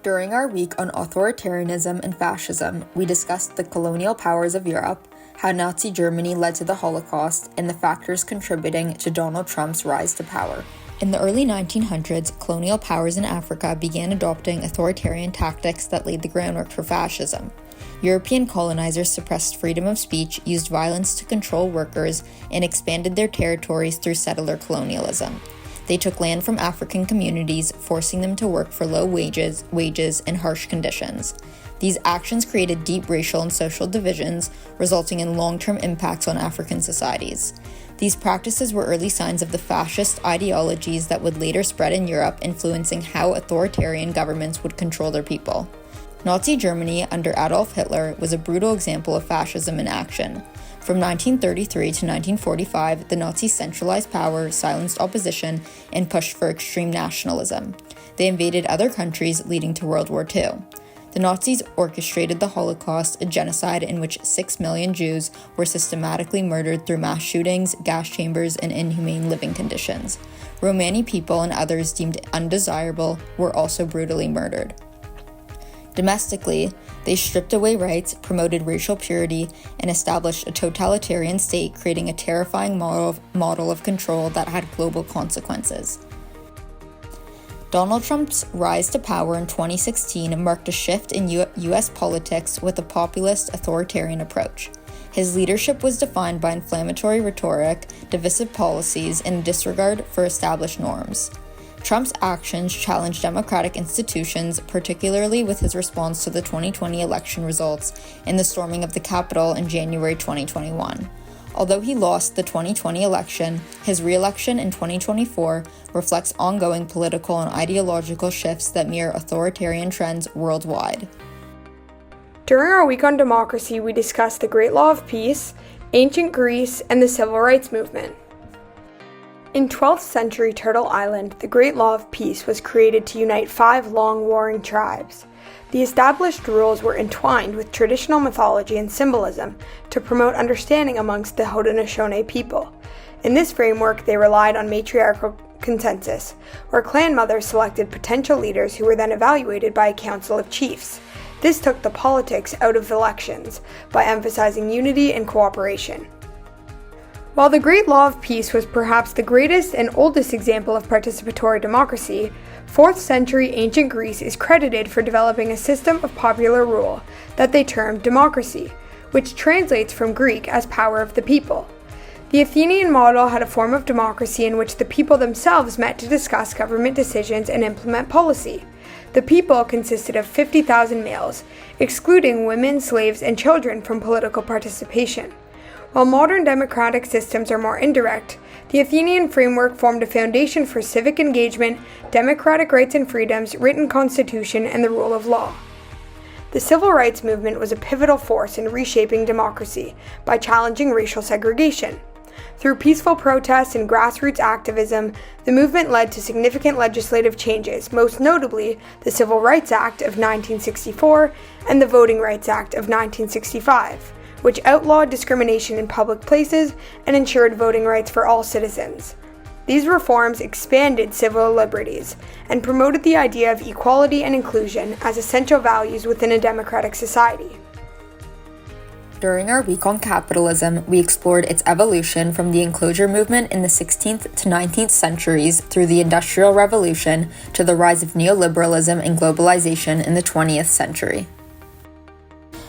During our week on authoritarianism and fascism, we discussed the colonial powers of Europe, how Nazi Germany led to the Holocaust, and the factors contributing to Donald Trump's rise to power. In the early 1900s, colonial powers in Africa began adopting authoritarian tactics that laid the groundwork for fascism. European colonizers suppressed freedom of speech, used violence to control workers, and expanded their territories through settler colonialism. They took land from African communities, forcing them to work for low wages, and harsh conditions. These actions created deep racial and social divisions, resulting in long-term impacts on African societies. These practices were early signs of the fascist ideologies that would later spread in Europe, influencing how authoritarian governments would control their people. Nazi Germany under Adolf Hitler was a brutal example of fascism in action. From 1933 to 1945, the Nazis centralized power, silenced opposition, and pushed for extreme nationalism. They invaded other countries, leading to World War II. The Nazis orchestrated the Holocaust, a genocide in which 6 million Jews were systematically murdered through mass shootings, gas chambers, and inhumane living conditions. Romani people and others deemed undesirable were also brutally murdered. Domestically, they stripped away rights, promoted racial purity, and established a totalitarian state, creating a terrifying model of control that had global consequences. Donald Trump's rise to power in 2016 marked a shift in U.S. politics with a populist authoritarian approach. His leadership was defined by inflammatory rhetoric, divisive policies, and a disregard for established norms. Trump's actions challenged democratic institutions, particularly with his response to the 2020 election results and the storming of the Capitol in January 2021. Although he lost the 2020 election, his re-election in 2024 reflects ongoing political and ideological shifts that mirror authoritarian trends worldwide. During our week on democracy, we discussed the Great Law of Peace, ancient Greece, and the Civil Rights Movement. In 12th century Turtle Island, the Great Law of Peace was created to unite 5 long warring tribes. The established rules were entwined with traditional mythology and symbolism to promote understanding amongst the Haudenosaunee people. In this framework, they relied on matriarchal consensus, where clan mothers selected potential leaders who were then evaluated by a council of chiefs. This took the politics out of elections by emphasizing unity and cooperation. While the Great Law of Peace was perhaps the greatest and oldest example of participatory democracy, 4th century ancient Greece is credited for developing a system of popular rule that they termed democracy, which translates from Greek as power of the people. The Athenian model had a form of democracy in which the people themselves met to discuss government decisions and implement policy. The people consisted of 50,000 males, excluding women, slaves, and children from political participation. While modern democratic systems are more indirect, the Athenian framework formed a foundation for civic engagement, democratic rights and freedoms, written constitution, and the rule of law. The Civil Rights Movement was a pivotal force in reshaping democracy by challenging racial segregation. Through peaceful protests and grassroots activism, the movement led to significant legislative changes, most notably the Civil Rights Act of 1964 and the Voting Rights Act of 1965. Which outlawed discrimination in public places and ensured voting rights for all citizens. These reforms expanded civil liberties and promoted the idea of equality and inclusion as essential values within a democratic society. During our week on capitalism, we explored its evolution from the enclosure movement in the 16th to 19th centuries through the Industrial Revolution to the rise of neoliberalism and globalization in the 20th century.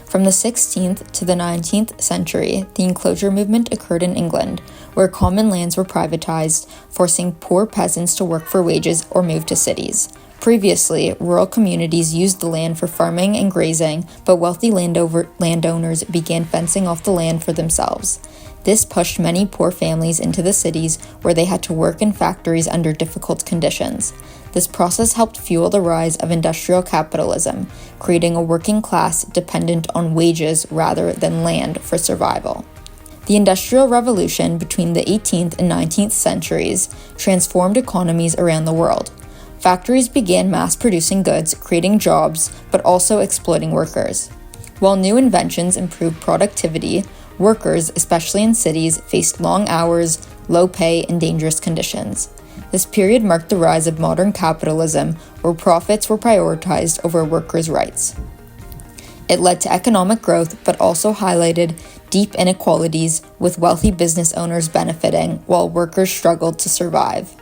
From the 16th to the 19th century, the enclosure movement occurred in England, where common lands were privatized, forcing poor peasants to work for wages or move to cities. Previously, rural communities used the land for farming and grazing, but wealthy landowners began fencing off the land for themselves. This pushed many poor families into the cities where they had to work in factories under difficult conditions. This process helped fuel the rise of industrial capitalism, creating a working class dependent on wages rather than land for survival. The Industrial Revolution between the 18th and 19th centuries transformed economies around the world. Factories began mass-producing goods, creating jobs, but also exploiting workers. While new inventions improved productivity, workers, especially in cities, faced long hours, low pay, and dangerous conditions. This period marked the rise of modern capitalism, where profits were prioritized over workers' rights. It led to economic growth, but also highlighted deep inequalities, with wealthy business owners benefiting while workers struggled to survive.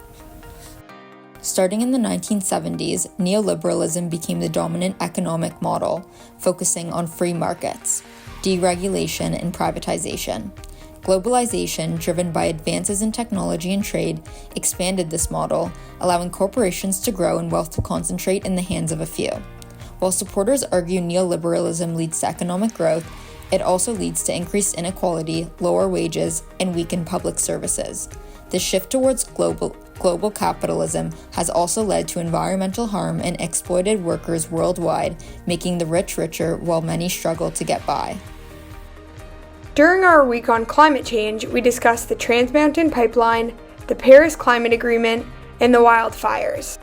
Starting in the 1970s, neoliberalism became the dominant economic model, focusing on free markets, deregulation, and privatization. Globalization, driven by advances in technology and trade, expanded this model, allowing corporations to grow and wealth to concentrate in the hands of a few. While supporters argue neoliberalism leads to economic growth, it also leads to increased inequality, lower wages, and weakened public services. The shift towards global capitalism has also led to environmental harm and exploited workers worldwide, making the rich richer while many struggle to get by. During our week on climate change, we discussed the Trans Mountain Pipeline, the Paris Climate Agreement, and the wildfires.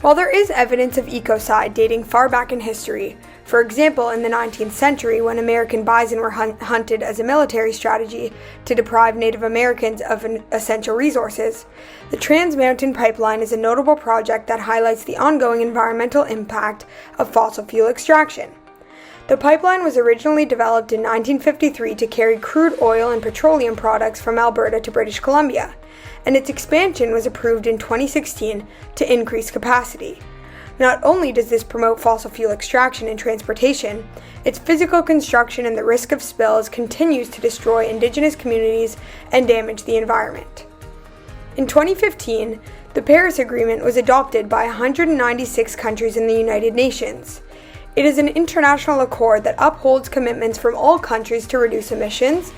While there is evidence of ecocide dating far back in history, for example in the 19th century when American bison were hunted as a military strategy to deprive Native Americans of essential resources, the Trans Mountain Pipeline is a notable project that highlights the ongoing environmental impact of fossil fuel extraction. The pipeline was originally developed in 1953 to carry crude oil and petroleum products from Alberta to British Columbia, and its expansion was approved in 2016 to increase capacity. Not only does this promote fossil fuel extraction and transportation, its physical construction and the risk of spills continues to destroy Indigenous communities and damage the environment. In 2015, the Paris Agreement was adopted by 196 countries in the United Nations. It is an international accord that upholds commitments from all countries to reduce emissions,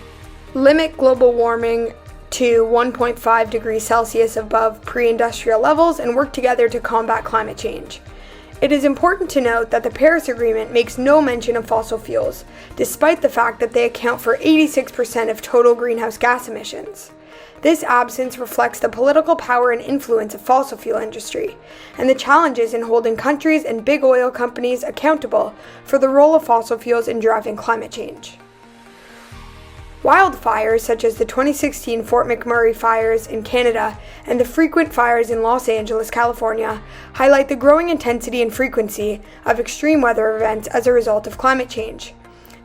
limit global warming to 1.5 degrees Celsius above pre-industrial levels, and work together to combat climate change. It is important to note that the Paris Agreement makes no mention of fossil fuels, despite the fact that they account for 86% of total greenhouse gas emissions. This absence reflects the political power and influence of fossil fuel industry, and the challenges in holding countries and big oil companies accountable for the role of fossil fuels in driving climate change. Wildfires such as the 2016 Fort McMurray fires in Canada and the frequent fires in Los Angeles, California, highlight the growing intensity and frequency of extreme weather events as a result of climate change.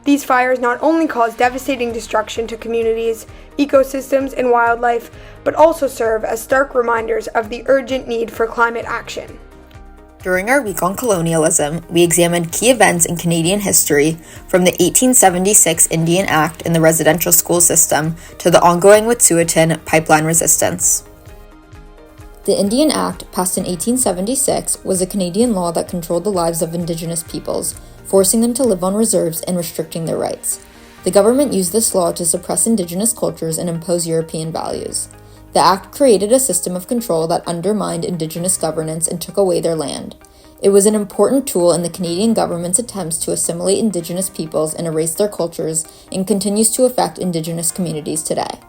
These fires not only cause devastating destruction to communities, ecosystems, and wildlife, but also serve as stark reminders of the urgent need for climate action. During our week on colonialism, we examined key events in Canadian history, from the 1876 Indian Act in the residential school system to the ongoing Wet'suwet'en pipeline resistance. The Indian Act, passed in 1876, was a Canadian law that controlled the lives of Indigenous peoples, forcing them to live on reserves and restricting their rights. The government used this law to suppress Indigenous cultures and impose European values. The Act created a system of control that undermined Indigenous governance and took away their land. It was an important tool in the Canadian government's attempts to assimilate Indigenous peoples and erase their cultures, and continues to affect Indigenous communities today.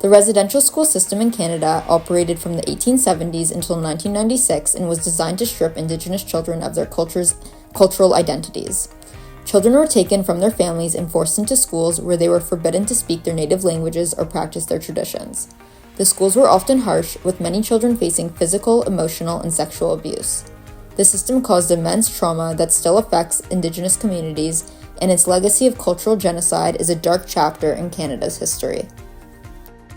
The residential school system in Canada operated from the 1870s until 1996 and was designed to strip Indigenous children of their cultural identities. Children were taken from their families and forced into schools where they were forbidden to speak their native languages or practice their traditions. The schools were often harsh, with many children facing physical, emotional, and sexual abuse. The system caused immense trauma that still affects Indigenous communities, and its legacy of cultural genocide is a dark chapter in Canada's history.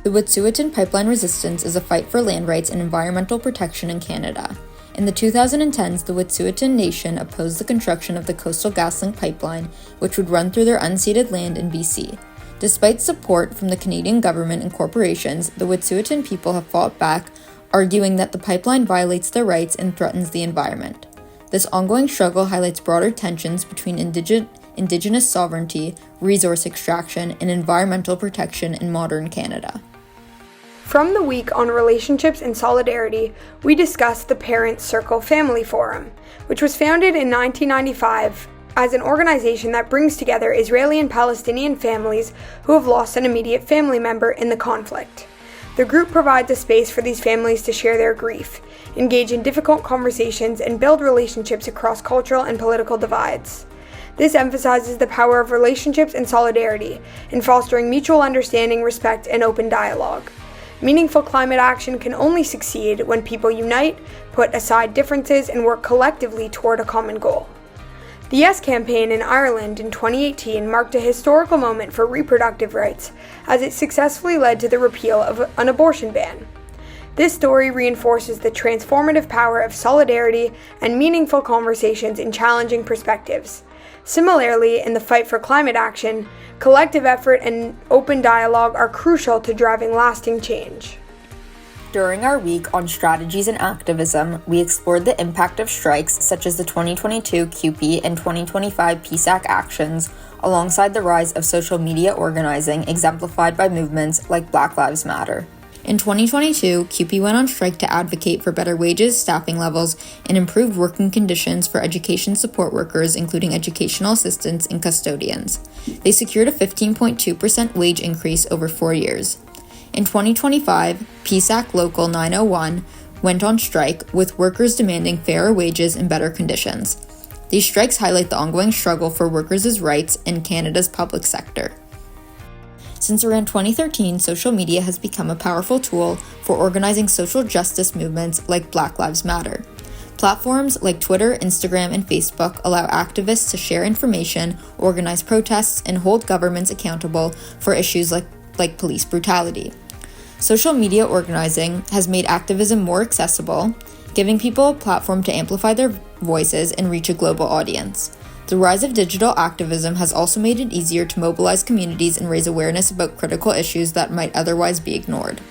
The Wet'suwet'en pipeline resistance is a fight for land rights and environmental protection in Canada. In the 2010s, the Wet'suwet'en Nation opposed the construction of the Coastal GasLink pipeline, which would run through their unceded land in BC. Despite support from the Canadian government and corporations, the Wet'suwet'en people have fought back, arguing that the pipeline violates their rights and threatens the environment. This ongoing struggle highlights broader tensions between Indigenous sovereignty, resource extraction, and environmental protection in modern Canada. From the week on relationships and solidarity, we discussed the Parents Circle Family Forum, which was founded in 1995 as an organization that brings together Israeli and Palestinian families who have lost an immediate family member in the conflict. The group provides a space for these families to share their grief, engage in difficult conversations, and build relationships across cultural and political divides. This emphasizes the power of relationships and solidarity in fostering mutual understanding, respect, and open dialogue. Meaningful climate action can only succeed when people unite, put aside differences, and work collectively toward a common goal. The Yes campaign in Ireland in 2018 marked a historical moment for reproductive rights, as it successfully led to the repeal of an abortion ban. This story reinforces the transformative power of solidarity and meaningful conversations in challenging perspectives. Similarly, in the fight for climate action, collective effort and open dialogue are crucial to driving lasting change. During our week on strategies and activism, we explored the impact of strikes such as the 2022 CUPE and 2025 PSAC actions, alongside the rise of social media organizing exemplified by movements like Black Lives Matter. In 2022, CUPE went on strike to advocate for better wages, staffing levels, and improved working conditions for education support workers, including educational assistants and custodians. They secured a 15.2% wage increase over 4 years. In 2025, PSAC Local 901 went on strike, with workers demanding fairer wages and better conditions. These strikes highlight the ongoing struggle for workers' rights in Canada's public sector. Since around 2013, social media has become a powerful tool for organizing social justice movements like Black Lives Matter. Platforms like Twitter, Instagram, and Facebook allow activists to share information, organize protests, and hold governments accountable for issues like police brutality. Social media organizing has made activism more accessible, giving people a platform to amplify their voices and reach a global audience. The rise of digital activism has also made it easier to mobilize communities and raise awareness about critical issues that might otherwise be ignored.